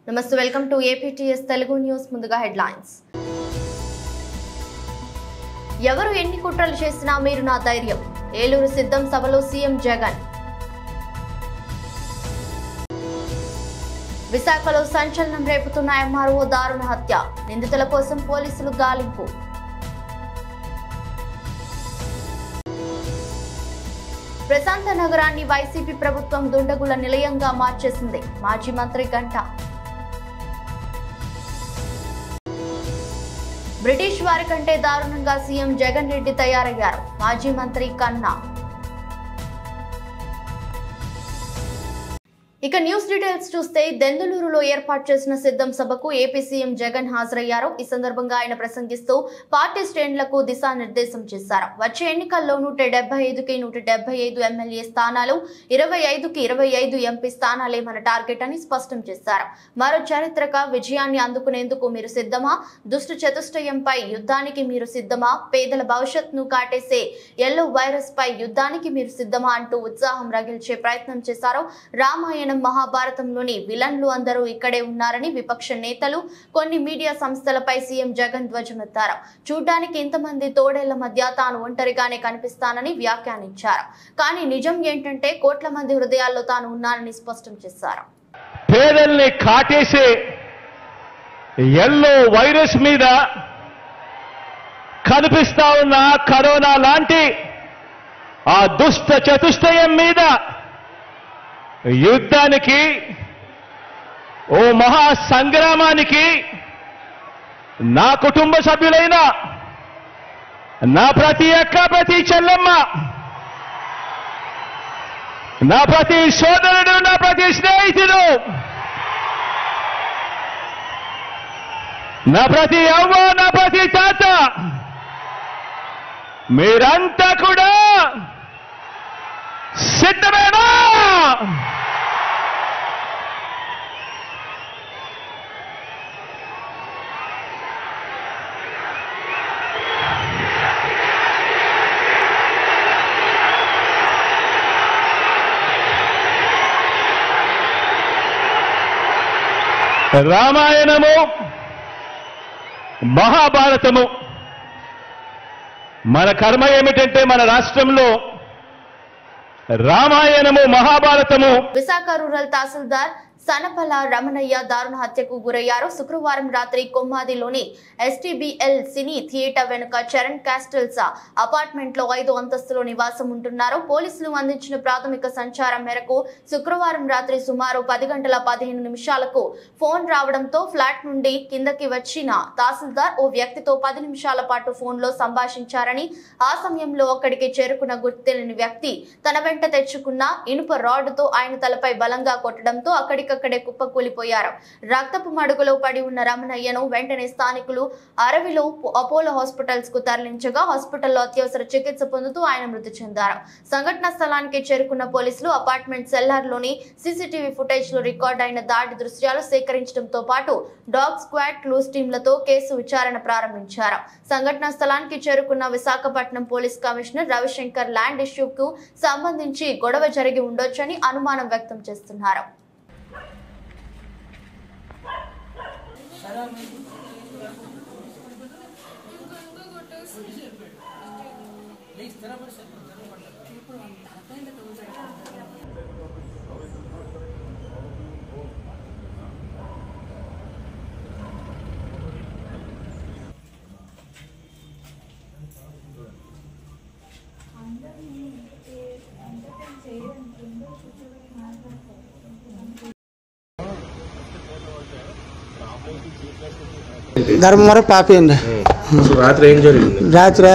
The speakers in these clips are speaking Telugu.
నమస్తే welcome to APTS Telugu news. ముందుగా హెడ్లైన్స్. ఎవరు ఎన్ని కుట్రలు చేసినా మీరు నా ధైర్యం. ఏలూరు సిద్ధం సభలో సీఎం జగన్. విశాఖలో సంచలనం రేపుతున్న ఎంఆర్ఓ దారుణ హత్య. నిందితుల కోసం పోలీసులు గాలింపు. ప్రశాంత నగరాన్ని వైసీపీ ప్రభుత్వం దుండగుల నిలయంగా మార్చేసింది. మాజీ మంత్రి గంట. బ్రిటిష్ వారి కంటే దారుణంగా సీఎం జగన్ రెడ్డి తయారయ్యారు. మాజీ మంత్రి కన్నా. ఇక న్యూస్ డీటెయిల్స్ చూస్తే దెందులూరులో ఏర్పాటు చేసిన సిద్ధం సభకు ఏపీ సీఎం జగన్ హాజరయ్యారు. ఈ సందర్భంగా ఆయన ప్రసంగిస్తూ పార్టీ శ్రేణులకు దిశానిర్దేశం చేశారు. వచ్చే ఎన్నికల్లో 175కి 175 ఎమ్మెల్యే స్థానాలు, 25కి 25 ఎంపీ స్థానాలే మన టార్గెట్ అని స్పష్టం చేశారు. మరో చారిత్రక విజయాన్ని అందుకునేందుకు మీరు సిద్ధమా? దుష్ట చతుష్టయంపై యుద్ధానికి మీరు సిద్ధమా? పేదల భవిష్యత్తును కాటేసే ఎల్లో వైరస్ పై యుద్ధానికి మీరు సిద్ధమా అంటూ ఉత్సాహం రగిల్చే ప్రయత్నం చేశారు. రామాయణం మహాభారతంలోని విలన్లు అందరూ ఇక్కడే ఉన్నారని విపక్ష నేతలు, కొన్ని మీడియా సంస్థలపై సీఎం జగన్ ధ్వజమెత్తారు. చూడ్డానికి ఇంతమంది తోడేళ్ల మధ్య తాను ఒంటరిగానే కనిపిస్తానని వ్యాఖ్యానించారు. కానీ నిజం ఏంటంటే కోట్ల మంది హృదయాల్లో తాను ఉన్నానని స్పష్టం చేశారు. పేదల్ని కాటేసే ఎల్లో వైరస్ మీద కనిపిస్తా ఉన్న కరోనా లాంటి ఆ దుష్ట చతుష్టయం మీద యుద్ధానికి, ఓ మహా సంగ్రామానికి నా కుటుంబ సభ్యులైన నా ప్రతి అక్క, ప్రతి చెల్లెమ్మ, నా ప్రతి సోదరుడు, నా ప్రతి స్నేహితుడు, నా ప్రతి అవ్వ, నా ప్రతి తాత, మీరంతా కూడా సిద్ధమేనా? రామాయణము, మహాభారతము మన కర్మ ఏమిటంటే మన రాష్ట్రంలో రామాయణము, మహాభారతము. విశాఖ రూరల్ తహసీల్దార్ సనపల రమణయ్య దారుణ హత్యకు గురయ్యారు. శుక్రవారం రాత్రి కొమ్మాదిలోని ఎస్టీబీఎల్ సినీ థియేటర్ వెనుక చరణ్ క్యాస్టల్స్ అపార్ట్మెంట్ లో 5వ అంతస్తులో నివాసం ఉంటున్నారు. పోలీసులు అందించిన ప్రాథమిక సమాచారం మేరకు శుక్రవారం రాత్రి సుమారు 10 గంటల 15 నిమిషాలకు ఫోన్ రావడంతో ఫ్లాట్ నుండి కిందకి వచ్చిన తహసీల్దార్ ఓ వ్యక్తితో 10 నిమిషాల పాటు ఫోన్ లో సంభాషించారని, ఆ సమయంలో అక్కడికి చేరుకున్న గుర్తులేని వ్యక్తి తన వెంట తెచ్చుకున్న ఇనుప రాడ్తో ఆయన తలపై బలంగా కొట్టడంతో అక్కడికక్కడే కుప్పకూలిపోయారు. రక్తపు మడుగులో పడి ఉన్న రమణయ్యను వెంటనే స్థానికులు అరవిలో అపోలో హాస్పిటల్స్ కు తరలించగా హాస్పిటల్లో అత్యవసర చికిత్స పొందుతూ ఆయన మృతి చెందారు. సంఘటన స్థలానికి చేరుకున్న పోలీసులు అపార్ట్మెంట్ సెల్లార్ లోని సీసీటీవీ ఫుటేజ్ లో రికార్డ్ అయిన దాడి దృశ్యాలు సేకరించడంతో పాటు డాగ్ స్క్వాడ్, క్లూస్ టీంలతో కేసు విచారణ ప్రారంభించారు. సంఘటన స్థలానికి చేరుకున్న Visakhapatnam police commissioner Ravishankar land ఇష్యూకు సంబంధించి గొడవ జరిగి ఉండొచ్చని అనుమానం వ్యక్తం చేస్తున్నారు. ధర్మవరం పాపి అండి. రాత్రి ఏం జరిగింది? రాత్రి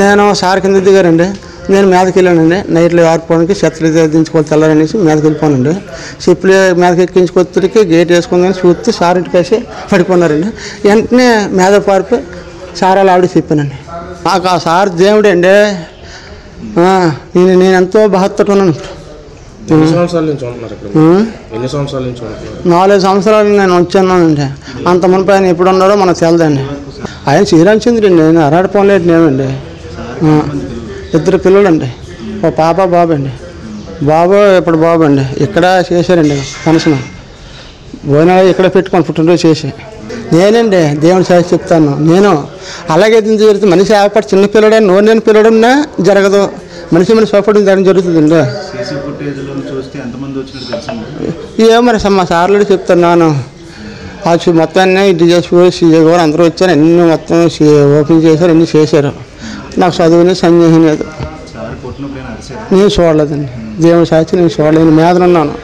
నేను సార్ కింద దిగారండి. నేను మీదకి వెళ్ళానండి. నైట్లో ఆరిపోవడానికి చెత్తలు దించుకొని తెల్లారనేసి మీదకి వెళ్ళిపోనండి. చెప్పులు మీదకి ఎక్కించుకొచ్చరికి గేట్ వేసుకుందని చూస్తే సార్ ఇంటికి వేసి పడిపోన్నారండి. వెంటనే మీద పారిపోయి సార్ అలా ఆవిడ చెప్పానండి. నాకు ఆ సార్ దేవుడే అండి. నేను ఎంతో బాధపడుతున్నాను. ఎన్ని సంవత్సరాల నుంచి ఉంటున్నారు ఇక్కడ? ఎన్ని సంవత్సరాల నుంచి ఉంటున్నారు? 4 సంవత్సరాలు నేను వచ్చానండి. అంత మునుపు ఆయన ఎప్పుడు ఉన్నారో మనకు తెలదండి. ఆయన శ్రీరామచంద్రుడు అండి. నేను అరాడపోలేదు నేనండి. 2 పిల్లలండి, ఓ పాప బాబు అండి. బాబు ఇప్పుడు బాబు అండి ఇక్కడ చేశారండి కనీసం భోజనాలు ఇక్కడ పెట్టుకొని పుట్టినరోజు చేసి నేనండి దేవుని సాక్షి చెప్తాను. నేను అలాగే జరుగుతుంది. మనిషి ఏర్పాటు చిన్న పిల్లడే నోరు నేను పిల్లడన్నా జరగదు. మనిషి సోపడం దాని జరుగుతుందండి. ఏమో మరి మా సార్లు చెప్తున్నాను. మొత్తాన్ని డిఎస్పీ సీఏ కూడా అందరూ వచ్చారు. అన్నీ మొత్తం ఓపెన్ చేశారు, అన్నీ చేశారు. నాకు చదువుని సందేహం లేదు. నేను చూడలేదండి. దేవుని సాక్షి నేను చూడలేదు. మీదనున్నాను.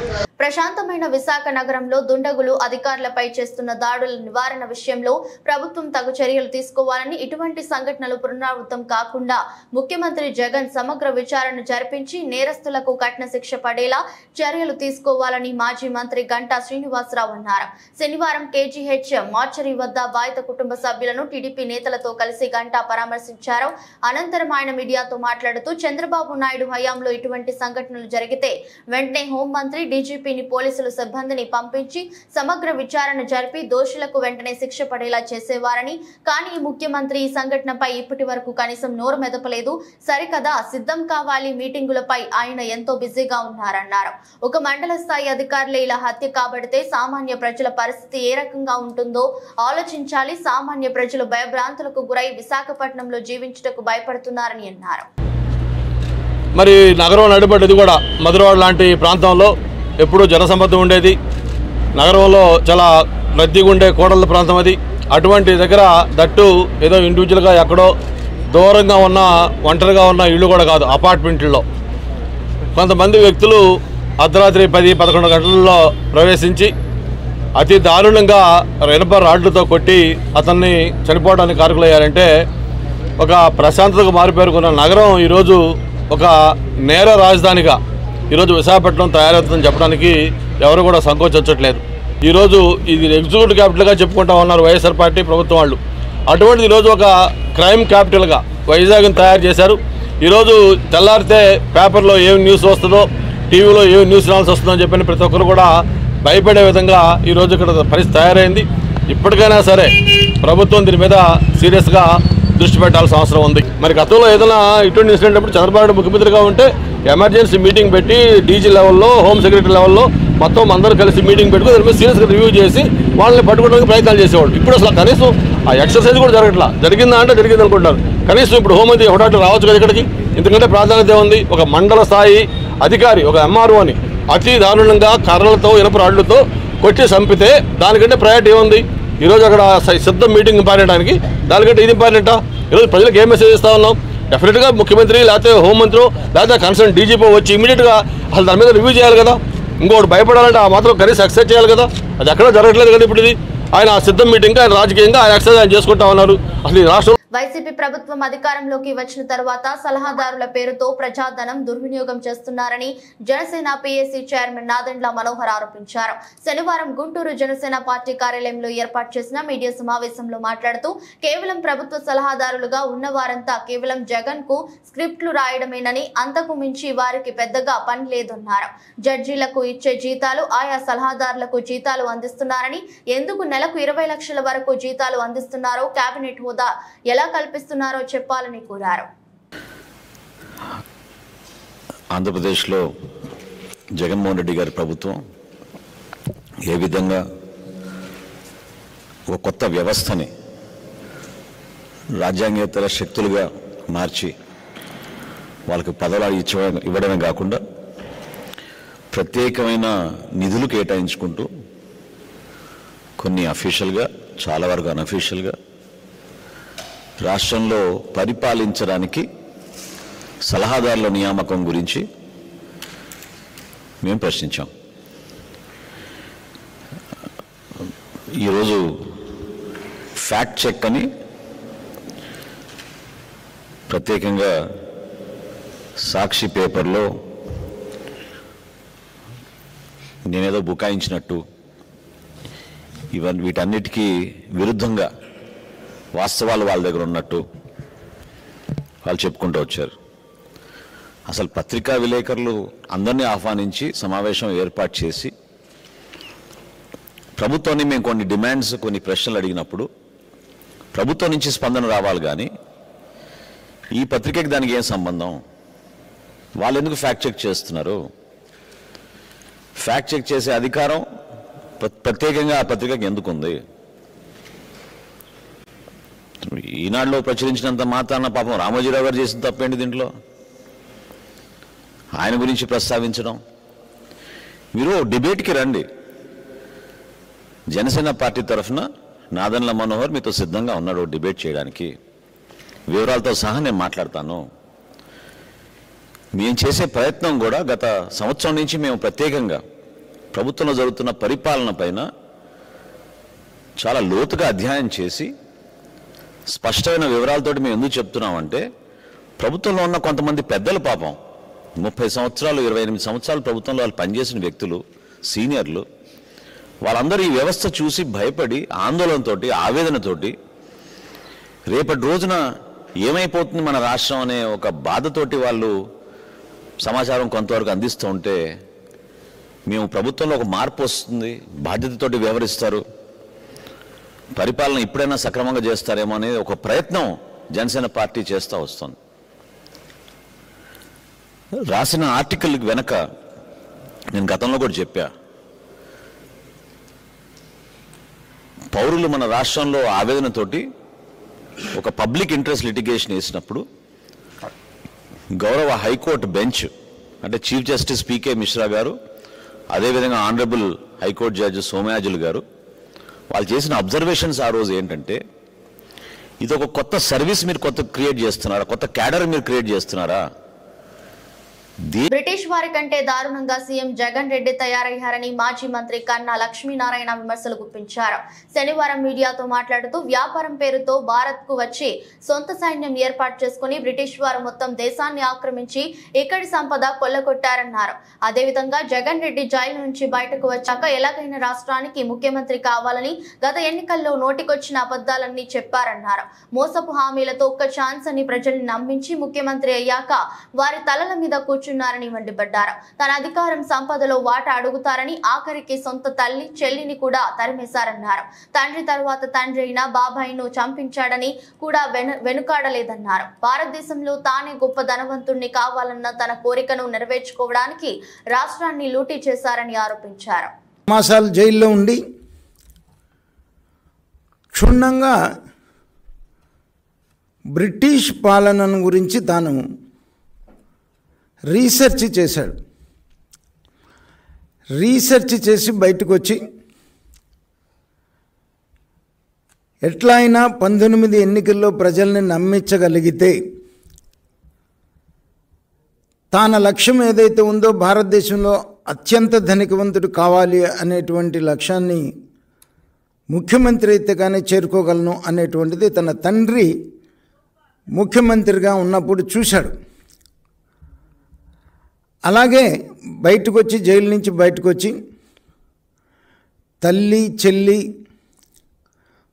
ప్రశాంతమైన విశాఖ నగరంలో దుండగులు అధికారులపై చేస్తున్న దాడుల నివారణ విషయంలో ప్రభుత్వం తగు చర్యలు తీసుకోవాలని, ఇటువంటి సంఘటనలు పునరావృతం కాకుండా ముఖ్యమంత్రి జగన్ సమగ్ర విచారణ జరిపించి నేరస్తులకు కఠిన శిక్ష పడేలా చర్యలు తీసుకోవాలని మాజీ మంత్రి గంటా శ్రీనివాసరావు అన్నారు. శనివారం కేజీహెచ్ మార్చరీ వద్ద బాధిత కుటుంబ సభ్యులను టీడీపీ నేతలతో కలిసి గంటా పరామర్శించారు. అనంతరం ఆయన మీడియాతో మాట్లాడుతూ చంద్రబాబు నాయుడు హయాంలో ఇటువంటి సంఘటనలు జరిగితే వెంటనే హోంమంత్రి డీజీపీ పోలీసులు సిబ్బందిని పంపించి సమగ్ర విచారణ జరిపి దోషులకు వెంటనే శిక్ష పడేలా చేసేవారని, కానీ ముఖ్యమంత్రి ఈ సంఘటనపై ఇప్పటి వరకు కనీసం నోరు మెదపలేదు. సరికదా సిద్ధం కావాలి మీటింగులపై ఆయన ఎంతో బిజీగా ఉన్నారన్నారు. ఒక మండల స్థాయి అధికారులే ఇలా హత్య కాబడితే సామాన్య ప్రజల పరిస్థితి ఏ రకంగా ఉంటుందో ఆలోచించాలి. సామాన్య ప్రజలు భయభ్రాంతులకు గురై విశాఖపట్నంలో జీవించుటకు భయపడుతున్నారని అన్నారు. మరి నగరం నడిపడ్డది కూడా మధురవాడ లాంటి ప్రాంతంలో ఎప్పుడూ జనసమ్మతం ఉండేది. నగరంలో చాలా రద్దీగా ఉండే కూడళ్ళ ప్రాంతం అది. అటువంటి దగ్గర దట్టు ఏదో ఇండివిజువల్గా ఎక్కడో దూరంగా ఉన్న ఒంటరిగా ఉన్న ఇళ్ళు కూడా కాదు, అపార్ట్మెంట్లో కొంతమంది వ్యక్తులు అర్ధరాత్రి 10-11 గంటలలో ప్రవేశించి అతి దారుణంగా ఇనుప రాడ్లతో కొట్టి అతన్ని చనిపోవడానికి కారకులయ్యారంటే ఒక ప్రశాంతతకు మారిపేరుకున్న నగరం ఈరోజు ఒక నేర రాజధానిగా ఈరోజు విశాఖపట్నం తయారవుతుందని చెప్పడానికి ఎవరు కూడా సంకోచించట్లేదు. ఈరోజు ఇది ఎగ్జిక్యూటివ్ క్యాపిటల్గా చెప్పుకుంటా ఉన్నారు వైఎస్ఆర్ పార్టీ ప్రభుత్వం వాళ్ళు. అటువంటిది ఈరోజు ఒక క్రైమ్ క్యాపిటల్గా వైజాగ్ని తయారు చేశారు. ఈరోజు తెల్లారితే పేపర్లో ఏం న్యూస్ వస్తుందో, టీవీలో ఏం న్యూస్ రావాల్సి వస్తుందో అని చెప్పని ప్రతి ఒక్కరు కూడా భయపడే విధంగా ఈరోజు ఇక్కడ పరిస్థితి తయారైంది. ఇప్పటికైనా సరే ప్రభుత్వం దీని మీద సీరియస్గా దృష్టి పెట్టాల్సిన అవసరం ఉంది. మరి గతంలో ఏదైనా ఇటువంటి ఇన్సిడెంట్ అప్పుడు చంద్రబాబు నాయుడు ముఖ్యమంత్రిగా ఉంటే ఎమర్జెన్సీ మీటింగ్ పెట్టి డీజీ లెవెల్లో, హోమ్ సెక్రటరీ లెవెల్లో మొత్తం అందరూ కలిసి మీటింగ్ పెట్టుకుని దాని మీద సీరియస్గా రివ్యూ చేసి వాళ్ళని పట్టుకోవడానికి ప్రయత్నాలు చేసేవాళ్ళు. ఇప్పుడు అసలు కనీసం ఆ ఎక్సర్సైజ్ కూడా జరగట్లా. జరిగిందా అంటే జరిగింది అనుకుంటారు. కనీసం ఇప్పుడు హోంమంత్రి ఒకటి రావచ్చు కదా ఇక్కడికి. ఎందుకంటే ప్రాధాన్యత ఉంది. ఒక మండల స్థాయి అధికారి, ఒక ఎంఆర్ఓని అతి దారుణంగా కర్రలతో, ఇనుప రాళ్లతో కొట్టి చంపితే దానికంటే ప్రయారిటీ ఏముంది? ఈరోజు అక్కడ సిద్ధం మీటింగ్ ఇంపార్టెంటానికి దానికంటే ఇది ఇంపార్టెంటా? ఈరోజు ప్రజలకు ఏం మెసేజ్ ఇస్తా ఉన్నాం? డెఫినెట్గా ముఖ్యమంత్రి లేకపోతే హోంమంత్రి లేకపోతే కన్సర్న్ డీజీపీ వచ్చి ఇమీడియట్గా అసలు దాని మీద రివ్యూ చేయాలి కదా. ఇంకోటి భయపడాలంటే ఆ మాత్రం కనీసం ఎక్సైజ్ చేయాలి కదా. అది ఎక్కడ జరగట్లేదు కదా. ఇప్పుడు ఇది ఆయన సిద్ధం మీటింగ్, ఆయన రాజకీయంగా ఆయన ఎక్సైజ్ ఆయన చేసుకుంటా ఉన్నారు. అసలు ఈ రాష్ట్రం వైసీపీ ప్రభుత్వం అధికారంలోకి వచ్చిన తర్వాత సలహాదారుల పేరుతో ప్రజాధనం దుర్వినియోగం చేస్తున్నారని జనసేన పీఏసీ చైర్మన్ నాదెండ్ల మనోహర్ ఆరోపించారు. శనివారం గుంటూరు జనసేన పార్టీ కార్యాలయంలో ఏర్పాటు చేసిన మీడియా సమావేశంలో మాట్లాడుతూ కేవలం ప్రభుత్వ సలహాదారులుగా ఉన్నవారంతా కేవలం జగన్ కు స్క్రిప్ట్లు రాయడమేనని, అంతకు మించి వారికి పెద్దగా పని లేదన్నారు. జడ్జీలకు ఇచ్చే జీతాలు ఆయా సలహాదారులకు జీతాలు అందిస్తున్నారని, ఎందుకు నెలకు 20 లక్షల వరకు జీతాలు అందిస్తున్నారో, కేబినెట్ హోదా ఎలా కల్పిస్తున్నారో చెప్పాలని కోరారు. ఆంధ్రప్రదేశ్లో జగన్మోహన్ రెడ్డి గారి ప్రభుత్వం ఏ విధంగా ఒక కొత్త వ్యవస్థని రాజ్యాంగేతర శక్తులుగా మార్చి వాళ్ళకి పదవులు ఇవ్వడమే కాకుండా ప్రత్యేకమైన నిధులు కేటాయించుకుంటూ కొన్ని అఫీషియల్గా, చాలా వరకు అన్అఫీషియల్గా రాష్ట్రంలో పరిపాలించడానికి సలహాదారుల నియామకం గురించి మేము ప్రశ్నించాం. ఈరోజు ఫ్యాక్ట్ చెక్ అని ప్రత్యేకంగా సాక్షి పేపర్లో నేనేదో బుకాయించినట్టు వీటన్నిటికీ విరుద్ధంగా వాస్తవాలు వాళ్ళ దగ్గర ఉన్నట్టు వాళ్ళు చెప్పుకుంటూ వచ్చారు. అసలు పత్రికా విలేకరులు అందరినీ ఆహ్వానించి సమావేశం ఏర్పాటు చేసి ప్రభుత్వాన్ని మేము కొన్ని డిమాండ్స్, కొన్ని ప్రశ్నలు అడిగినప్పుడు ప్రభుత్వం నుంచి స్పందన రావాలి. కానీ ఈ పత్రికకి దానికి ఏం సంబంధం? వాళ్ళు ఎందుకు ఫ్యాక్ట్ చెక్ చేస్తున్నారు? ఫ్యాక్ట్ చెక్ చేసే అధికారం ప్రత్యేకంగా ఆ పత్రికకి ఎందుకుంది? ఈనాడులో ప్రచురించినంత మాత్రాన పాపం రామోజీరావు గారు చేసిన తప్పేంటి దీంట్లో? ఆయన గురించి ప్రస్తావించడం. మీరు డిబేట్కి రండి. జనసేన పార్టీ తరఫున నాదెండ్ల మనోహర్ మీతో సిద్ధంగా ఉన్నాడు డిబేట్ చేయడానికి. వివరాలతో సహా నేను మాట్లాడతాను. మేము చేసే ప్రయత్నం కూడా గత సంవత్సరం నుంచి మేము ప్రత్యేకంగా ప్రభుత్వంలో జరుగుతున్న పరిపాలన పైన చాలా లోతుగా అధ్యయనం చేసి స్పష్టమైన వివరాలతోటి మేము ఎందుకు చెప్తున్నామంటే, ప్రభుత్వంలో ఉన్న కొంతమంది పెద్దలు పాపం 30 సంవత్సరాలు 28 సంవత్సరాలు ప్రభుత్వంలో వాళ్ళు పనిచేసిన వ్యక్తులు, సీనియర్లు, వాళ్ళందరూ ఈ వ్యవస్థ చూసి భయపడి ఆందోళనతోటి ఆవేదనతోటి రేపటి రోజున ఏమైపోతుంది మన రాష్ట్రం అనే ఒక బాధతోటి వాళ్ళు సమాచారం కొంతవరకు అందిస్తూ ఉంటే, మేము ప్రభుత్వంలో ఒక మార్పు వస్తుంది, బాధ్యతతోటి వ్యవహరిస్తారు, పరిపాలన ఇప్పుడైనా సక్రమంగా చేస్తారేమో అనేది ఒక ప్రయత్నం జనసేన పార్టీ చేస్తూ వస్తుంది. రాసిన ఆర్టికల్ వెనక నేను గతంలో కూడా చెప్పా, పౌరులు మన రాష్ట్రంలో ఆవేదనతోటి ఒక పబ్లిక్ ఇంట్రెస్ట్ లిటిగేషన్ వేసినప్పుడు గౌరవ హైకోర్టు బెంచ్ అంటే చీఫ్ జస్టిస్ పీకే మిశ్రా గారు, అదేవిధంగా ఆనరబుల్ హైకోర్టు జడ్జి సోమయాజులు గారు వాళ్ళు చేసిన అబ్జర్వేషన్స్ ఆ రోజు ఏంటంటే, ఇది ఒక కొత్త సర్వీస్ మీరు క్రియేట్ చేస్తున్నారా, కొత్త క్యాడర్ మీరు క్రియేట్ చేస్తున్నారా? బ్రిటిష్ వారి కంటే దారుణంగా సీఎం జగన్ రెడ్డి తయారయ్యారని మాజీ మంత్రి కన్నా లక్ష్మీనారాయణ విమర్శలు గుప్పించారు. శనివారం మీడియాతో మాట్లాడుతూ వ్యాపారం పేరుతో భారత్ కు వచ్చి సొంత సైన్యం ఏర్పాటు చేసుకుని బ్రిటిష్ వారు మొత్తం దేశాన్ని ఆక్రమించి ఇక్కడి సంపద కొల్లగొట్టారన్నారు. అదేవిధంగా జగన్ రెడ్డి జైలు నుంచి బయటకు వచ్చాక ఎలాగైనా రాష్ట్రానికి ముఖ్యమంత్రి కావాలని గత ఎన్నికల్లో నోటికొచ్చిన అబద్దాలన్నీ చెప్పారన్నారు. మోసపు హామీలతో ఒక్క ఛాన్స్ అని ప్రజల్ని నమ్మించి ముఖ్యమంత్రి అయ్యాక వారి తలల మీద కూర్చున్నారని మండిపడ్డారు. తన అధికారం సంపదలో వాటా అడుగుతారని, ఆఖరికి సొంత తల్లి చెల్లిని కూడా తరిమేశారన్నారు. తండ్రి తరువాత తండ్రి అయిన బాబాయిను చంపించాడని కూడా వెనుకాడలేదన్నారు. భారతదేశంలో తానే గొప్ప ధనవంతుణ్ణి కావాలన్న తన కోరికను నెరవేర్చుకోవడానికి రాష్ట్రాన్ని లూటీ చేశారని ఆరోపించారు. మాసాలు జైల్లో ఉండి క్షుణ్ణంగా బ్రిటిష్ పాలనను గురించి తాను రీసెర్చ్ చేశాడు. రీసెర్చ్ చేసి బయటకు వచ్చి ఎట్లా అయినా 19 ఎన్నికల్లో ప్రజల్ని నమ్మించగలిగితే తన లక్ష్యం ఏదైతే ఉందో భారతదేశంలో అత్యంత ధనికవంతుడు కావాలి అనేటువంటి లక్ష్యాన్ని ముఖ్యమంత్రి అయితే కానీ చేరుకోగలను అనేటువంటిది తన తండ్రి ముఖ్యమంత్రిగా ఉన్నప్పుడు చూశాడు. అలాగే బయటకు వచ్చి జైలు నుంచి బయటకు వచ్చి తల్లి చెల్లి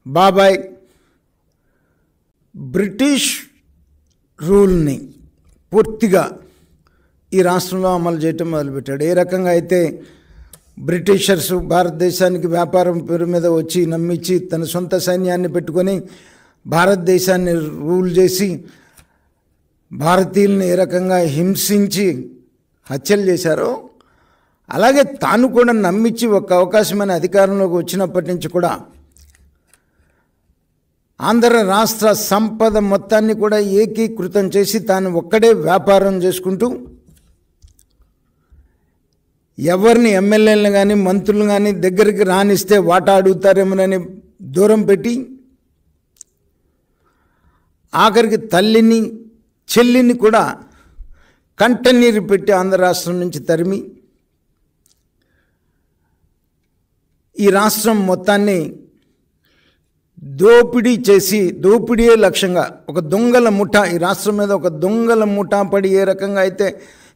బాబాయ్ బ్రిటిష్ రూల్ని పూర్తిగా ఈ రాష్ట్రంలో అమలు చేయటం మొదలుపెట్టాడు. ఏ రకంగా అయితే బ్రిటిషర్స్ భారతదేశానికి వ్యాపారం పేరు మీద వచ్చి నమ్మించి తన సొంత సైన్యాన్ని పెట్టుకొని భారతదేశాన్ని రూల్ చేసి భారతీయుల్ని ఏ రకంగా హింసించి హత్యలు చేశారో, అలాగే తాను కూడా నమ్మించి ఒక అవకాశమైన అధికారంలోకి వచ్చినప్పటి నుంచి కూడా ఆంధ్ర రాష్ట్ర సంపద మొత్తాన్ని కూడా ఏకీకృతం చేసి తాను ఒక్కడే వ్యాపారం చేసుకుంటూ ఎవరిని ఎమ్మెల్యేలను కానీ మంత్రులు కానీ దగ్గరికి రానిస్తే వాటా అడుగుతారేమోనని దూరం పెట్టి ఆఖరికి తల్లిని చెల్లిని కూడా కంటనీరు పెట్టి ఆంధ్ర రాష్ట్రం నుంచి తరిమి ఈ రాష్ట్రం మొత్తాన్ని దోపిడీ చేసి, దోపిడీయే లక్ష్యంగా ఒక దొంగల ముఠా, ఈ రాష్ట్రం మీద ఒక దొంగల ముఠా పడి ఏ రకంగా అయితే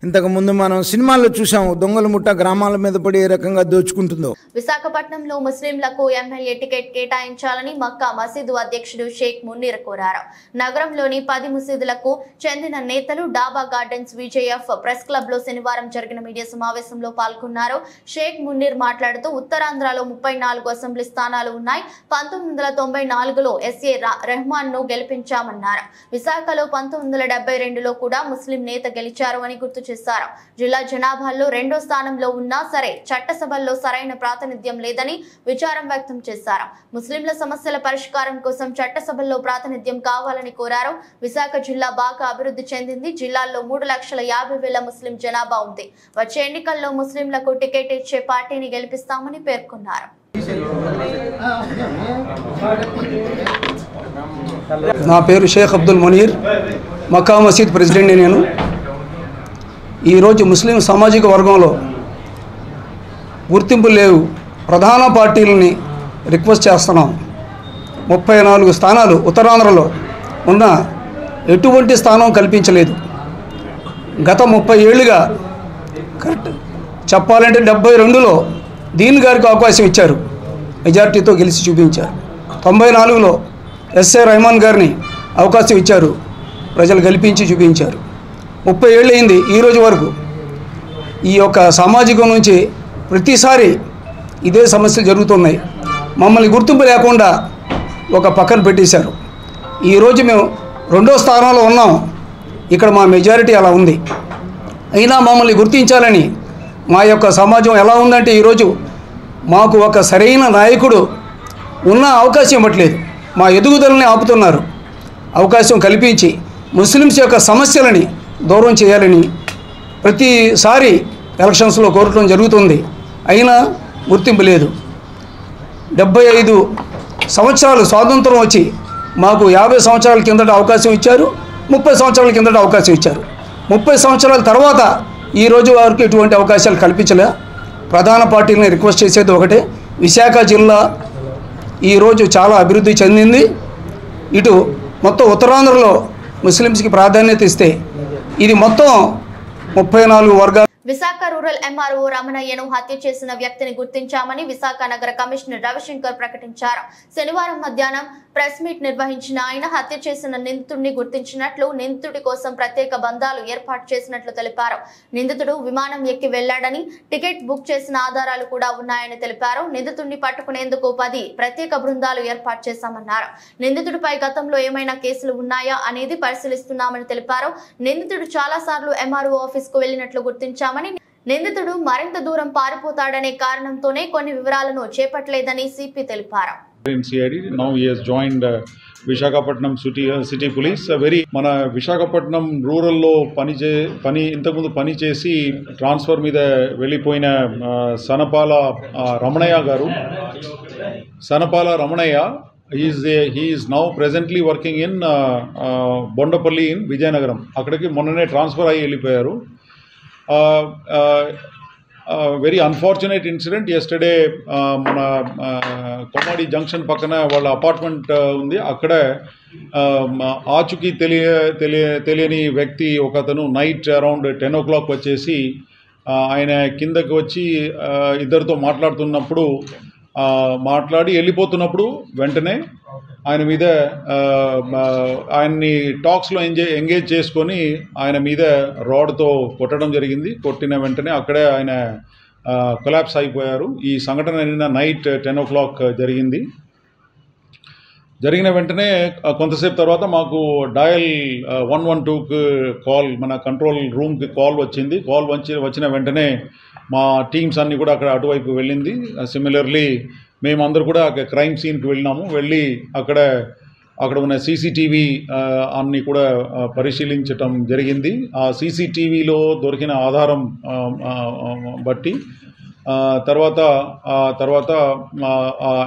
ఇంతకుముందు మనం సినిమాల్లో చూసాము, దొంగల ముఠా గ్రామాల మీద పడి ఏ రకంగా దోచుకుంటుందో. విశాఖపట్నంలో ముస్లింలకు ఎమ్మెల్యే టికెట్ కేటాయించాలని మక్కా మసీదు అధ్యక్షుడు షేక్ మున్నీర్ కోరారు. నగరంలోని 10 మసీదులకు చెందిన నేతలు డాబా గార్డెన్స్ విజేఎఫ్ ప్రెస్ క్లబ్ లో శనివారం జరిగిన మీడియా సమావేశంలో పాల్గొన్నారు. షేక్ మున్నీర్ మాట్లాడుతూ ఉత్తరాంధ్రలో 34 అసెంబ్లీ స్థానాలు ఉన్నాయి. 1994లో ఎస్ఏ రెహమాన్ ను గెలిపించామన్నారు. విశాఖలో 1972లో కూడా ముస్లిం నేత గెలిచారు అని గుర్తు చేశారు. జిల్లా జనాభాలో 2వ స్థానంలో ఉన్నా సరే చట్టసభల్లో సరైన ప్రాతినిధ్యం లేదని విచారం వ్యక్తం చేశారు. ముస్లింల సమస్యల పరిష్కారం కోసం చట్టసభల్లో ప్రాతినిధ్యం కావాలని కోరారు. విశాఖ జిల్లా బాగా అభివృద్ధి చెందింది. జిల్లాలో 3,50,000 ముస్లిం జనాభా ఉంది. వచ్చే ఎన్నికల్లో ముస్లింలకు టికెట్ ఇచ్చే పార్టీని గెలిపిస్తామని పేర్కొన్నారు. నా పేరు షేక్ అబ్దుల్ మునీర్, మక్కా మసీద్ ప్రెసిడెంట్ని నేను. ఈరోజు ముస్లిం సామాజిక వర్గంలో గుర్తింపు లేవు ప్రధాన పార్టీలని రిక్వెస్ట్ చేస్తున్నాం. 34 స్థానాలు ఉత్తరాంధ్రలో ఉన్న ఎటువంటి స్థానం కల్పించలేదు. గత 30 ఏళ్ళుగా కరెక్ట్ చెప్పాలంటే 72లో దీన్ గారికి అవకాశం ఇచ్చారు, మెజార్టీతో గెలిచి చూపించారు. 94లో ఎస్ఏ రెహమాన్ గారిని అవకాశం ఇచ్చారు, ప్రజలు గెలిపించి చూపించారు. 30 ఏళ్ళు అయింది ఈరోజు వరకు. ఈ యొక్క సామాజికం నుంచి ప్రతిసారి ఇదే సమస్యలు జరుగుతున్నాయి. మమ్మల్ని గుర్తింపు లేకుండా ఒక పక్కన పెట్టేశారు. ఈరోజు మేము 2వ స్థానంలో ఉన్నాం. ఇక్కడ మా మెజారిటీ అలా ఉంది. అయినా మమ్మల్ని గుర్తించాలని మా యొక్క సమాజం ఎలా ఉందంటే ఈరోజు మాకు ఒక సరైన నాయకుడు ఉన్న అవకాశం ఇవ్వట్లేదు. మా ఎదుగుదలని ఆపుతున్నారు. అవకాశం కల్పించి ముస్లిమ్స్ యొక్క సమస్యలని దూరం చేయాలని ప్రతిసారి ఎలక్షన్స్లో కోరటం జరుగుతుంది. అయినా గుర్తింపు లేదు. 75 సంవత్సరాలు స్వాతంత్రం వచ్చి మాకు 50 సంవత్సరాల కిందట అవకాశం ఇచ్చారు, 30 సంవత్సరాల కిందట అవకాశం ఇచ్చారు. 30 సంవత్సరాల తర్వాత ఈరోజు వారికి ఎటువంటి అవకాశాలు కల్పించలే. ప్రధాన పార్టీని రిక్వెస్ట్ చేసేది ఒకటే, విశాఖ జిల్లా ఈరోజు చాలా అభివృద్ధి చెందింది. ఇటు మొత్తం ఉత్తరాంధ్రలో ముస్లిమ్స్కి ప్రాధాన్యత ఇస్తే ఇది మొత్తం 34 వర్గాలు. విశాఖ రూరల్ ఎంఆర్ఓ రమణయ్యను హత్య చేసిన వ్యక్తిని గుర్తించామని విశాఖ నగర కమిషనర్ రవిశంకర్ ప్రకటించారు. శనివారం మధ్యాహ్నం ప్రెస్ మీట్ నిర్వహించిన ఆయన హత్య చేసిన నిందితుడిని గుర్తించినట్లు, నిందితుడి కోసం ప్రత్యేక బంధాలు ఏర్పాటు చేసినట్లు తెలిపారు. నిందితుడు విమానం ఎక్కి వెళ్లాడని, టికెట్ బుక్ చేసిన ఆధారాలు కూడా ఉన్నాయని తెలిపారు. నిందితుడిని పట్టుకునేందుకు 10 ప్రత్యేక బృందాలు ఏర్పాటు చేశామన్నారు. నిందితుడిపై గతంలో ఏమైనా కేసులు ఉన్నాయా అనేది పరిశీలిస్తున్నామని తెలిపారు. నిందితుడు చాలా సార్లు ఎంఆర్ఓ ఆఫీస్ కు వెళ్లినట్లు గుర్తించామని, నిందితుడు మరింత దూరం పారిపోతాడనే కారణంతోనే కొన్ని వివరాలను చేపట్టలేదని సిపి తెలిపారు. In CID, now he has joined Visakhapatnam city police. మన విశాఖపట్నం రూరల్లో ఇంతకుముందు పని చేసి ట్రాన్స్ఫర్ మీద వెళ్ళిపోయిన సనపాల రమణయ్య గారు. Sanapala Ramanaiah he is now presently working in Bondapalli in Vizianagaram. అక్కడికి మొన్ననే ట్రాన్స్ఫర్ అయ్యి వెళ్ళిపోయారు. Very unfortunate incident. ఎస్టర్డే మన కొమ్మాడి జంక్షన్ పక్కన వాళ్ళ అపార్ట్మెంట్ ఉంది. అక్కడ ఆచూకీ తెలియని వ్యక్తి ఒకతను నైట్ అరౌండ్ 10 o'clock వచ్చేసి ఆయన కిందకి వచ్చి ఇద్దరితో మాట్లాడి వెళ్ళిపోతున్నప్పుడు వెంటనే ఆయన మీద ఆయన్ని టాక్స్లో ఎంగేజ్ చేసుకొని ఆయన మీద రాడ్తో కొట్టడం జరిగింది. కొట్టిన వెంటనే అక్కడే ఆయన కొలాప్స్ అయిపోయారు. ఈ సంఘటన నిన్న నైట్ 10 o'clock జరిగింది. జరిగిన వెంటనే కొంతసేపు తర్వాత మాకు డయల్ 112కి కాల్, మన కంట్రోల్ రూమ్కి కాల్ వచ్చింది. వచ్చిన వెంటనే మా టీమ్స్ అన్నీ కూడా అక్కడ అటువైపు వెళ్ళింది. సిమిలర్లీ మేమందరూ కూడా క్రైమ్ సీన్కి వెళ్ళినాము. వెళ్ళి అక్కడ ఉన్న సీసీటీవీ అన్నీ కూడా పరిశీలించటం జరిగింది. ఆ సీసీటీవీలో దొరికిన ఆధారం బట్టి తర్వాత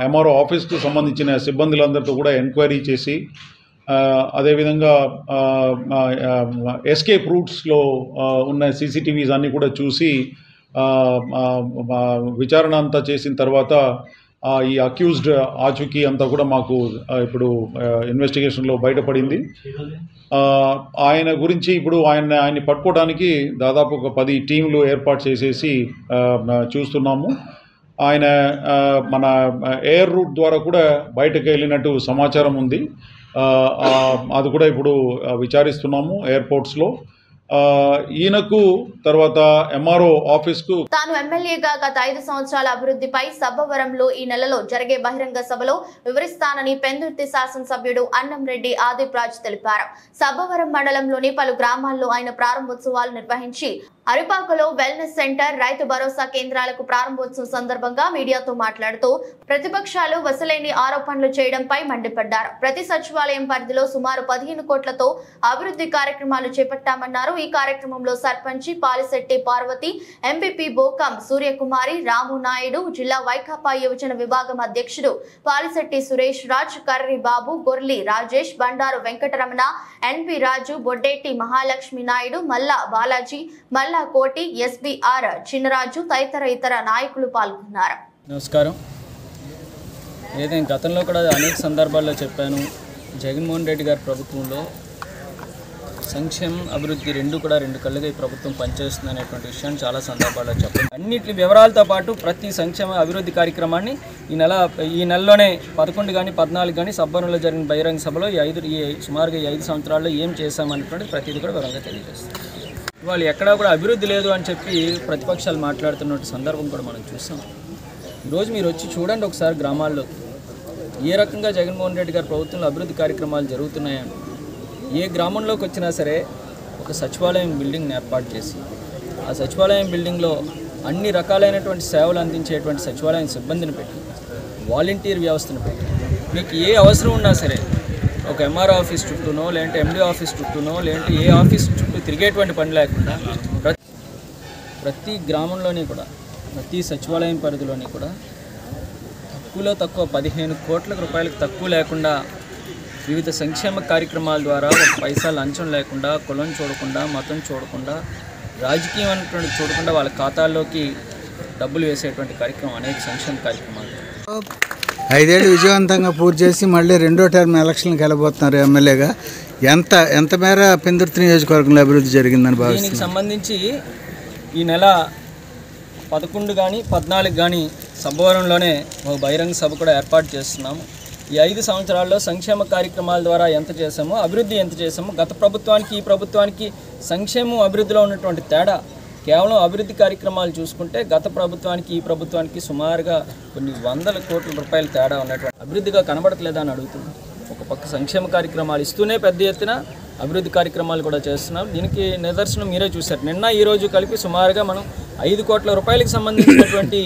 ఎంఆర్ఓ ఆఫీస్కు సంబంధించిన సిబ్బందులందరితో కూడా ఎంక్వైరీ చేసి, అదేవిధంగా ఎస్కేప్ రూట్స్లో ఉన్న సీసీటీవీస్ అన్నీ కూడా చూసి విచారణ అంతా చేసిన తర్వాత ఈ అక్యూజ్డ్ ఆచూకీ అంతా కూడా మాకు ఇప్పుడు ఇన్వెస్టిగేషన్లో బయటపడింది. ఆయన గురించి ఇప్పుడు ఆయన్ని పట్టుకోవడానికి దాదాపు ఒక 10 టీంలు ఏర్పాటు చేసేసి చూస్తున్నాము. ఆయన మన ఎయిర్ రూట్ ద్వారా కూడా బయటకు వెళ్ళినట్టు సమాచారం ఉంది. అది కూడా ఇప్పుడు విచారిస్తున్నాము ఎయిర్పోర్ట్స్లో. ఈయనకు తర్వాత ఎంఆర్ఓ ఆఫీస్కు తాను ఎమ్మెల్యేగా గత 5 సంవత్సరాల అభివృద్ధిపై సబ్బవరంలో ఈ నెలలో జరిగే బహిరంగ సభలో వివరిస్తానని పెందుర్తి శాసనసభ్యుడు అన్నంరెడ్డి ఆదిప్ రాజ్ తెలిపారు. సబ్బవరం మండలంలోని పలు గ్రామాల్లో ఆయన ప్రారంభోత్సవాలు నిర్వహించి అరిపాకలో వెల్నెస్ సెంటర్, రైతు భరోసా కేంద్రాలకు ప్రారంభోత్సవం సందర్భంగా మీడియాతో మాట్లాడుతూ ప్రతిపక్షాలు వసలేని ఆరోపణలు చేయడంపై మండిపడ్డారు. ప్రతి సచివాలయం పరిధిలో సుమారు 15 కోట్లతో అభివృద్ధి కార్యక్రమాలు చేపట్టామన్నారు. ఈ కార్యక్రమంలో సర్పంచి పాలిశెట్టి పార్వతి, ఎంపీపీ బోకం సూర్యకుమారి, రాము నాయుడు, జిల్లా వైకాపా యువజన విభాగం అధ్యక్షుడు పాలిశెట్టి సురేష్ రాజ్, కర్రి బాబు, గొర్లి రాజేష్, బండారు వెంకటరమణ, ఎన్పి రాజు, బొడ్డేటి మహాలక్ష్మి నాయుడు, మల్లా బాలాజీ, మల్లా కోటి, ఎస్బీఆర్ చిన్నరాజు తదితర ఇతర నాయకులు పాల్గొన్నారు. నమస్కారం. ఏదైనా గతంలో కూడా అనేక సందర్భాల్లో చెప్పాను, జగన్మోహన్ రెడ్డి గారి ప్రభుత్వంలో సంక్షేమం అభివృద్ధి రెండు కళ్ళుగా ఈ ప్రభుత్వం పనిచేస్తుంది అనేటువంటి విషయాన్ని చాలా సందర్భాల్లో చెప్పాను. అన్నిటి వివరాలతో పాటు ప్రతి సంక్షేమ అభివృద్ధి కార్యక్రమాన్ని ఈ నెలలోనే 11 కానీ 14 కానీ సబ్బవరంలో జరిగిన బహిరంగ సభలో సుమారుగా 5 సంవత్సరాల్లో ఏం చేశామనేటువంటి ప్రతిదీ కూడా వివరంగా తెలియజేస్తాం. వాళ్ళు ఎక్కడా కూడా అభివృద్ధి లేదు అని చెప్పి ప్రతిపక్షాలు మాట్లాడుతున్న సందర్భం కూడా మనం చూసాం. ఈరోజు మీరు వచ్చి చూడండి ఒకసారి గ్రామాల్లో ఏ రకంగా జగన్మోహన్ రెడ్డి గారి ప్రభుత్వంలో అభివృద్ధి కార్యక్రమాలు జరుగుతున్నాయని. ఏ గ్రామంలోకి వచ్చినా సరే ఒక సచివాలయం బిల్డింగ్ని ఏర్పాటు చేసి ఆ సచివాలయం బిల్డింగ్లో అన్ని రకాలైనటువంటి సేవలు అందించేటువంటి సచివాలయం సిబ్బందిని పెట్టి, వాలంటీర్ వ్యవస్థను పెట్టి, మీకు ఏ అవసరం ఉన్నా సరే ఒక ఎంఆర్ఓ ఆఫీస్ చుట్టూనో, లేదంటే ఎండీ ఆఫీస్ చుట్టూనో, లేదంటే ఏ ఆఫీస్ చుట్టూ తిరిగేటువంటి పని లేకుండా ప్రతి గ్రామంలోని కూడా, ప్రతి సచివాలయం పరిధిలోని కూడా తక్కువ 15 కోట్ల రూపాయలకు తక్కువ లేకుండా వివిధ సంక్షేమ కార్యక్రమాల ద్వారా ఒక పైసా లంచం లేకుండా, కులం చూడకుండా, మతం చూడకుండా, రాజకీయం అనేటువంటి చూడకుండా వాళ్ళ ఖాతాల్లోకి డబ్బులు వేసేటువంటి కార్యక్రమం అనేక సంక్షేమ కార్యక్రమాలు 5 ఏళ్ళు విజయవంతంగా పూర్తి చేసి మళ్ళీ 2వ టర్మ్ ఎలక్షన్కి వెళ్ళబోతున్నారు ఎమ్మెల్యేగా. ఎంత మేర పెందుర్తి నియోజకవర్గంలో అభివృద్ధి జరిగిందని భావిస్తున్నారు? దీనికి సంబంధించి ఈ నెల 11 కానీ 14 కానీ సబ్బవరంలోనే ఒక బహిరంగ సభ కూడా ఏర్పాటు చేస్తున్నాము. ఈ 5 సంవత్సరాల్లో సంక్షేమ కార్యక్రమాల ద్వారా ఎంత చేసామో, అభివృద్ధి ఎంత చేసామో, గత ప్రభుత్వానికి ఈ ప్రభుత్వానికి సంక్షేమం అభివృద్ధిలో ఉన్నటువంటి తేడా, కేవలం అభివృద్ధి కార్యక్రమాలు చూసుకుంటే గత ప్రభుత్వానికి ఈ ప్రభుత్వానికి సుమారుగా కొన్ని 100 కోట్ల రూపాయల తేడా ఉన్నటువంటి అభివృద్ధిగా కనబడట్లేదని అడుగుతున్నాం. ఒక పక్క సంక్షేమ కార్యక్రమాలు ఇస్తూనే పెద్ద ఎత్తున అభివృద్ధి కార్యక్రమాలు కూడా చేస్తున్నాం. దీనికి నిదర్శనం మీరే చూశారు. నిన్న ఈరోజు కలిపి సుమారుగా మనం 5 కోట్ల రూపాయలకు సంబంధించినటువంటి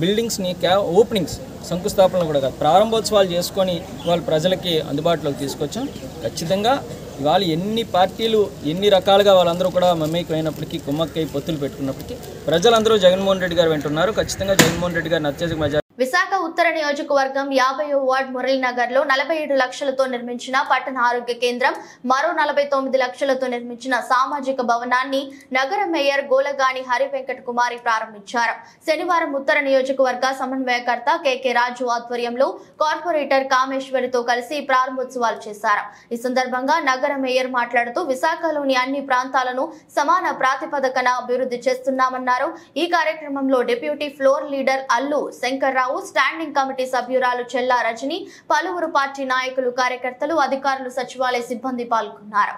బిల్డింగ్స్ని ఓపెనింగ్స్, శంకుస్థాపనలు కూడా కాదు, ప్రారంభోత్సవాలు చేసుకొని ఇవాళ ప్రజలకి అందుబాటులోకి తీసుకొచ్చాం. ఖచ్చితంగా ఇవాళ ఎన్ని పార్టీలు ఎన్ని రకాలుగా వాళ్ళందరూ కూడా మమేకమైనప్పటికీ, కుమ్మక్కై పొత్తులు పెట్టుకున్నప్పటికీ ప్రజలందరూ జగన్మోహన్ రెడ్డి గారు వెంటున్నారు. ఖచ్చితంగా జగన్మోహన్ రెడ్డి గారిని అత్యధిక మెజారిటీ. విశాఖ ఉత్తర నియోజకవర్గం 50వ వార్డు మురళీనగర్ లో 47 లక్షలతో నిర్మించిన పట్టణ ఆరోగ్య కేంద్రం, మరో 49 లక్షలతో నిర్మించిన సామాజిక భవనాన్ని నగర మేయర్ గోలగాని హరి వెంకట కుమారి ప్రారంభించారు. శనివారం ఉత్తర నియోజకవర్గ సమన్వయకర్త కెకే రాజు ఆధ్వర్యంలో కార్పొరేటర్ కామేశ్వరితో కలిసి ప్రారంభోత్సవాలు చేశారు. ఈ సందర్భంగా నగర మేయర్ మాట్లాడుతూ విశాఖలోని అన్ని ప్రాంతాలను సమాన ప్రాతిపదికన అభివృద్ధి చేస్తున్నామన్నారు. ఈ కార్యక్రమంలో deputy floor leader Allu Shankar, standing committee సభ్యురాలు చెల్లా రజని, పలువురు పార్టీ నాయకులు, కార్యకర్తలు, అధికారులు, సచివాలయ సిబ్బంది పాల్గొన్నారు.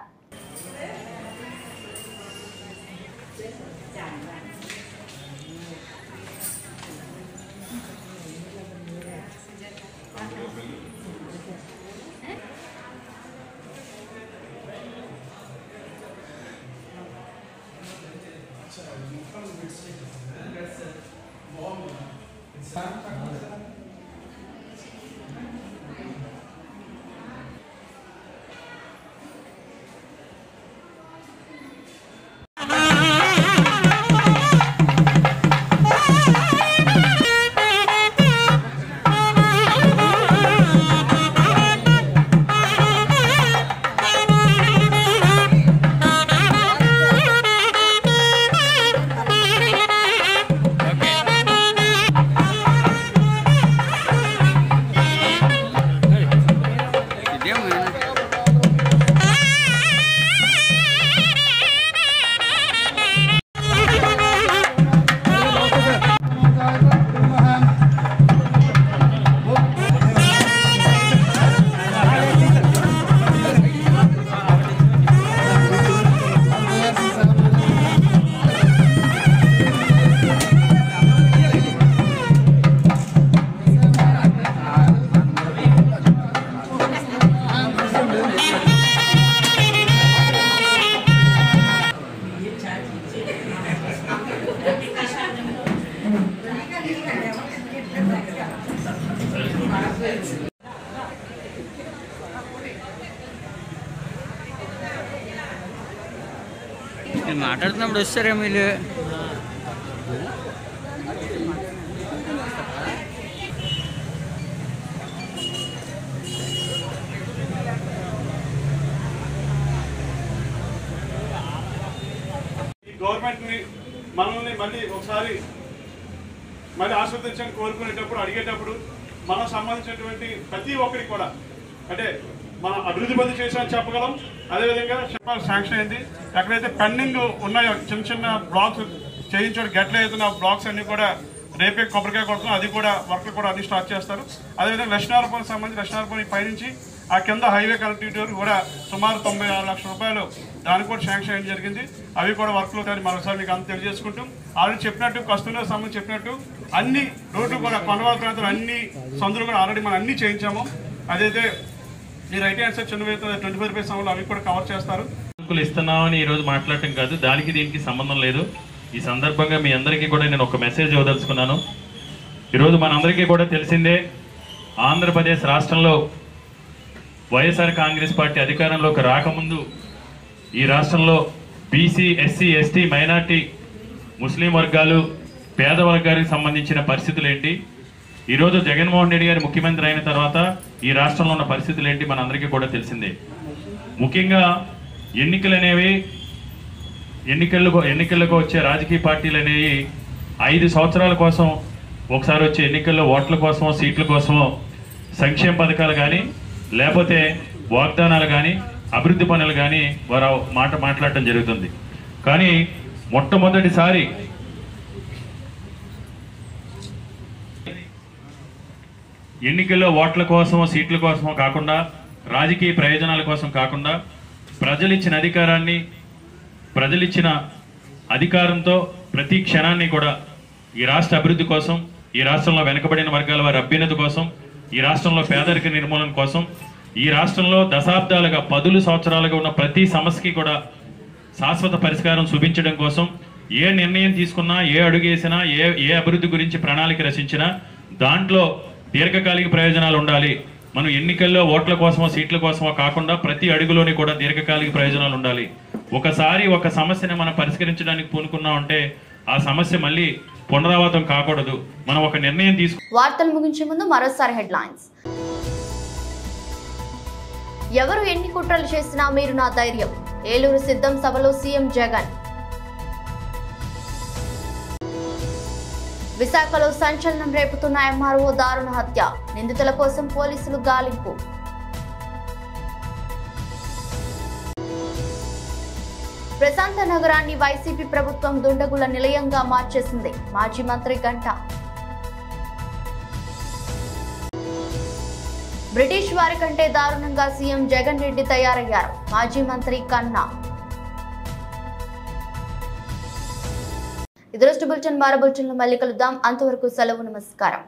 మాట్లాడుతున్నప్పుడు వస్తారా మీరు? గవర్నమెంట్ని మనల్ని మళ్ళీ ఒకసారి మళ్ళీ ఆస్వాదించడానికి కోరుకునేటప్పుడు అడిగేటప్పుడు మనం సంబంధించినటువంటి ప్రతి ఒక్కరికి కూడా అంటే మనం అభివృద్ధి బంధు చేసామని చెప్పగలం. అదేవిధంగా శాంక్షన్ అయింది. ఎక్కడైతే పెండింగ్ ఉన్నాయో చిన్న చిన్న బ్లాక్స్ చేయించడం గట్ల అవుతున్న బ్లాక్స్ అన్ని కూడా రేపే కొబ్బరికాయ కొడుతున్నాం. అది కూడా వర్క్లు కూడా అన్ని స్టార్ట్ చేస్తారు. అదేవిధంగా లక్ష్మీనారాయణపురం సంబంధించి లక్ష్మీనారాయణపురం పైనుంచి ఆ కింద హైవే కనెక్టివిటీ వరకు కూడా సుమారు 96 లక్షల రూపాయలు దానికి కూడా శాంక్షన్ అయ్యడం జరిగింది. అవి కూడా వర్క్లు అవుతాయని మరోసారి మీకు అంత తెలియజేసుకుంటూ ఆల్రెడీ చెప్పినట్టు కస్తూరిలో సంబంధించి చెప్పినట్టు అన్ని రోడ్లు కూడా కొండవాళ్ళ ప్రాంతాలు అన్ని సందులు కూడా ఆల్రెడీ మనం అన్ని చేయించాము. అదైతే ఈ రైట్ హ్యాండ్ సైడ్ చిన్న 25 రూపాయల సమయంలో అవి కూడా కవర్ చేస్తారు. ఇస్తున్నామని ఈరోజు మాట్లాడటం కాదు, దానికి దీనికి సంబంధం లేదు. ఈ సందర్భంగా మీ అందరికీ కూడా నేను ఒక మెసేజ్ ఇవ్వదలుచుకున్నాను. ఈరోజు మనందరికీ కూడా తెలిసిందే, ఆంధ్రప్రదేశ్ రాష్ట్రంలో వైఎస్ఆర్ కాంగ్రెస్ పార్టీ అధికారంలోకి రాకముందు ఈ రాష్ట్రంలో బీసీ, ఎస్సీ, ఎస్టీ, మైనార్టీ, ముస్లిం వర్గాలు, పేద వర్గాలకు సంబంధించిన పరిస్థితులు ఏంటి, ఈరోజు జగన్మోహన్ రెడ్డి గారు ముఖ్యమంత్రి అయిన తర్వాత ఈ రాష్ట్రంలో ఉన్న పరిస్థితులు ఏంటి మనందరికీ కూడా తెలిసిందే. ముఖ్యంగా ఎన్నికలు అనేవి ఎన్నికలకు వచ్చే రాజకీయ పార్టీలు అనేవి 5 సంవత్సరాల కోసం ఒకసారి వచ్చే ఎన్నికల్లో ఓట్ల కోసమో సీట్ల కోసమో సంక్షేమ పథకాలు కానీ లేకపోతే వాగ్దానాలు కానీ అభివృద్ధి పనులు కానీ వారు మాట్లాడటం జరుగుతుంది. కానీ మొట్టమొదటిసారి ఎన్నికల్లో ఓట్ల కోసమో సీట్ల కోసమో కాకుండా రాజకీయ ప్రయోజనాల కోసం కాకుండా ప్రజలిచ్చిన అధికారాన్ని ప్రజలిచ్చిన అధికారంతో ప్రతి క్షణాన్ని కూడా ఈ రాష్ట్ర అభివృద్ధి కోసం, ఈ రాష్ట్రంలో వెనుకబడిన వర్గాల వారి అభ్యున్నతి కోసం, ఈ రాష్ట్రంలో పేదరిక నిర్మూలన కోసం, ఈ రాష్ట్రంలో దశాబ్దాలుగా 10 సంవత్సరాలుగా ఉన్న ప్రతి సమస్యకి కూడా శాశ్వత పరిష్కారం చూపించడం కోసం ఏ నిర్ణయం తీసుకున్నా, ఏ అడుగు వేసినా, ఏ అభివృద్ధి గురించి ప్రణాళిక రచించినా దాంట్లో దీర్ఘకాలిక ప్రయోజనాలు ఉండాలి. మనం ఎన్నికల్లో ఓట్ల కోసమో సీట్ల కోసమో కాకుండా ప్రతి అడుగులోని కూడా దీర్ఘకాలిక ప్రయోజనాలు ఉండాలి. ఒకసారి ఒక సమస్యని మనం పరిష్కరించడానికి పూనుకున్నామంటే ఆ సమస్య మళ్ళీ పునరావృతం కాకూడదు. మనం ఒక నిర్ణయం తీసుకు. వార్తలు ముగించే ముందు మరోసారి హెడ్లైన్స్. ఎవరు ఎన్ని కుట్రలు చేసినా మీరు నా ధైర్యం, ఏలూరు సిద్ధం సభలో సీఎం జగన్. విశాఖలో సంచలనం రేపుతున్న ఎంఆర్ఓ దారుణ హత్య, నిందితుల కోసం పోలీసులు గాలింపు. ప్రశాంత నగరాన్ని వైసీపీ ప్రభుత్వం దుండగుల నిలయంగా మార్చేసింది, మాజీ మంత్రి గంట. బ్రిటిష్ వారి కంటే దారుణంగా సీఎం జగన్ రెడ్డి తయారయ్యారు, మాజీ మంత్రి కన్నా. ఇది రోజు బులెటిన్. మరో బులెటిన్లో మళ్ళీ కలుద్దాం. అంతవరకు సెలవు, నమస్కారం.